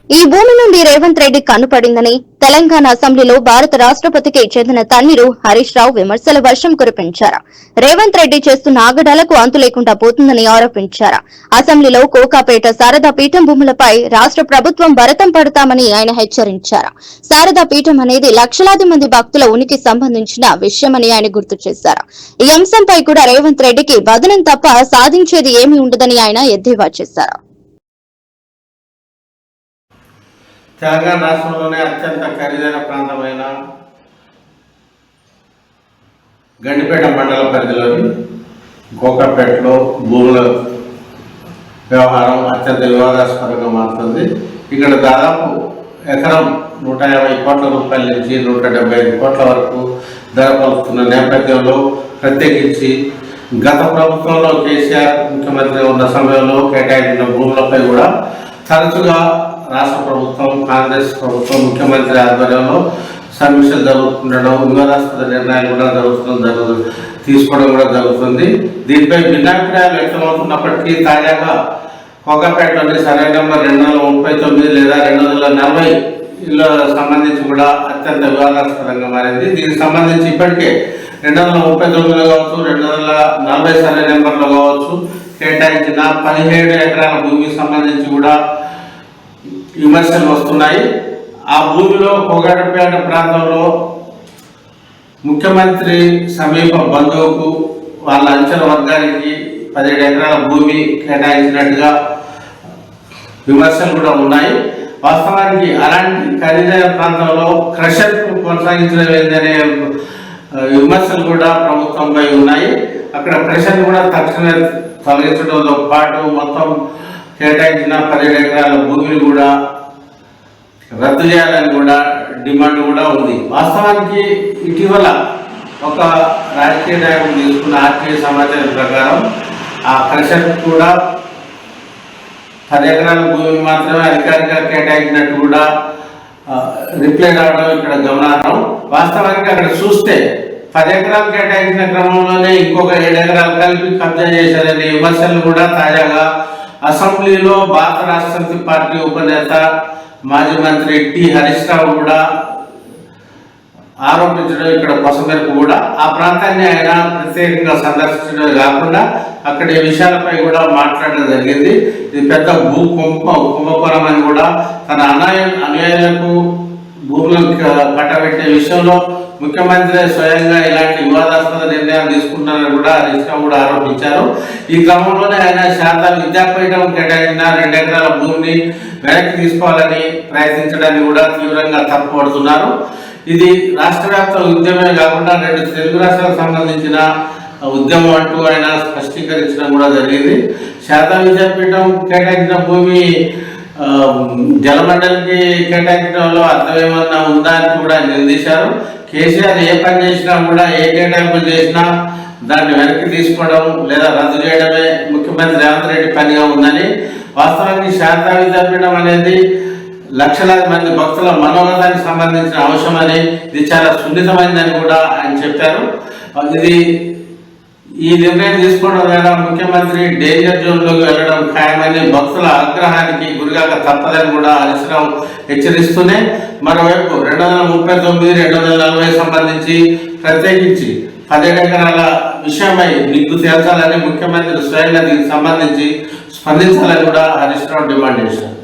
ఈ భూమి నుండి రేవంత్ రెడ్డి కన్నుపడిందని తెలంగాణ అసెంబ్లీలో భారత రాష్ట్రపతికి చెందిన తన్నీరు హరీష్ రావు విమర్శల వర్షం కురిపించారు. రేవంత్ రెడ్డి చేస్తున్న ఆగడాలకు అంతు లేకుండా పోతుందని ఆరోపించారు. అసెంబ్లీలో కోకాపేట శారదా పీఠం భూములపై రాష్ట్ర ప్రభుత్వం భరతం పడతామని ఆయన హెచ్చరించారు. శారదా పీఠం అనేది లక్షలాది మంది భక్తుల ఉనికి సంబంధించిన విషయమని ఆయన గుర్తు చేశారు. ఈ అంశంపై కూడా రేవంత్ రెడ్డికి వదనం తప్ప సాధించేది ఏమీ ఉండదని ఆయన ఎద్దేవా చేశారు. తెలంగాణ రాష్ట్రంలోనే అత్యంత ఖరీదైన ప్రాంతమైన గండిపేట మండల పరిధిలోని కోకాపేటలో భూముల వ్యవహారం అత్యంత వివాదాస్పదంగా మారుతుంది. ఇక్కడ దాదాపు ఎకరం 150 కోట్ల రూపాయల నుంచి 175 కోట్ల వరకు ధర పలుకుతున్న నేపథ్యంలో ప్రత్యేకించి గత ప్రభుత్వంలో కేసీఆర్ ముఖ్యమంత్రి ఉన్న సమయంలో కేటాయించిన భూములపై కూడా తరచుగా రాష్ట్ర ప్రభుత్వం, కాంగ్రెస్ ప్రభుత్వం, ముఖ్యమంత్రి ఆధ్వర్యంలో సమీక్షలు జరుగుతుండడం, వివాదాస్పద నిర్ణయాలు కూడా తీసుకోవడం కూడా జరుగుతుంది. దీనిపై భిన్నాభిప్రాయాలు వ్యక్తమవుతున్నప్పటికీ తాజాగా కోకాపేటలోని సర్వే నెంబర్ 239 లేదా 240 ఇళ్ళ సంబంధించి కూడా అత్యంత వివాదాస్పదంగా మారింది. దీనికి సంబంధించి ఇప్పటికే 239లో కావచ్చు, 240 సర్వే నెంబర్లో కావచ్చు కేటాయించిన 17 ఎకరాల భూమికి సంబంధించి కూడా విమర్శలు వస్తున్నాయి. ఆ భూమిలో కోకాపేట ప్రాంతంలో ముఖ్యమంత్రి సమీప బంధువుకు వాళ్ళ అంచెల వర్గానికి 17 ఎకరాల భూమి కేటాయించినట్టుగా విమర్శలు కూడా ఉన్నాయి. వాస్తవానికి అలాంటి ఖరీదైన ప్రాంతంలో క్రషర్ కొనసాగించడం ఏందనే విమర్శలు కూడా ప్రభుత్వంపై ఉన్నాయి. అక్కడ క్రషర్ కూడా తక్షణమే తొలగించడంతో పాటు మొత్తం కేటాయించిన 17 ఎకరాల భూమిని కూడా రద్దు చేయాలని కూడా డిమాండ్ కూడా ఉంది. వాస్తవానికి ఇటీవల ఒక రాజకీయ నాయకుడు తీసుకున్న ఆర్టీఐ సమాచారం ప్రకారం ఆ క్రషర్ కూడా 10 ఎకరాల భూమిని మాత్రమే అధికారికంగా కేటాయించినట్టు కూడా రిప్లై రావడం ఇక్కడ గమనార్హం. వాస్తవానికి అక్కడ చూస్తే 10 ఎకరాలు కేటాయించిన క్రమంలోనే ఇంకొక 7 ఎకరాలు కలిపి కబ్జా చేశారనే విమర్శలు కూడా తాజాగా అసెంబ్లీలో భారత రాష్ట్ర సమితి పార్టీ ఉపనేత మాజీ మంత్రి టి హరీష్ రావు కూడా ఆరోపించడం ఇక్కడ కొసమెరుపు కూడా ఆ ప్రాంతాన్ని ఆయన ప్రత్యేకంగా సందర్శించడమే కాకుండా అక్కడి విషయాలపై కూడా మాట్లాడడం జరిగింది. ఇది పెద్ద కుంభకోణం అని కూడా తన అనుయాయులకు భూములను కట్టబెట్టే విషయంలో ముఖ్యమంత్రి స్వయంగా ఇలాంటి వివాదాస్పద నిర్ణయాలు తీసుకుంటారని కూడా హరీష్ రావు కూడా ఆరోపించారు. ఈ క్రమంలోనే ఆయన శారదా విద్యాపీఠం కేటాయించిన 2 ఎకరాల భూమిని వెనక్కి తీసుకోవాలని ప్రయత్నించడాన్ని కూడా తీవ్రంగా తప్పుపడుతున్నారు. ఇది రాష్ట్ర వ్యాప్త ఉద్యమమే కాకుండా 2 తెలుగు రాష్ట్రాలకు సంబంధించిన ఉద్యమం అంటూ ఆయన స్పష్టీకరించడం కూడా జరిగింది. శారదా విద్యాపీఠం కేటాయించిన భూమి జలమండలికి కేటాయించడంలో అర్థమేమన్నా ఉందా అని కూడా నిలదీశారు. కేసీఆర్ ఏ పని చేసినా కూడా, ఏ కేటాయింపులు చేసినా దాన్ని వెనక్కి తీసుకోవడం లేదా రద్దు చేయడమే ముఖ్యమంత్రి రేవంత్ రెడ్డి పనిగా ఉందని, వాస్తవానికి శారదా విద్యాపీఠం అనేది లక్షలాది మంది భక్తుల మనోగతానికి సంబంధించిన అంశమని, ఇది చాలా సున్నితమైందని కూడా ఆయన చెప్పారు. ఇది ఈ నిర్ణయం తీసుకోవడం ద్వారా ముఖ్యమంత్రి డేంజర్ జోన్లోకి వెళ్ళడం ఖాయమని, భక్తుల ఆగ్రహానికి గురిగాక తప్పదని కూడా హరీష్ రావు హెచ్చరిస్తూనే, మరోవైపు 239, 240 సంబంధించి ప్రత్యేకించి 17 ఎకరాల విషయమై నిగ్గు తేల్చాలని ముఖ్యమంత్రి స్వయంగా దీనికి సంబంధించి స్పందించాలని కూడా హరీష్ రావు డిమాండ్ చేశారు.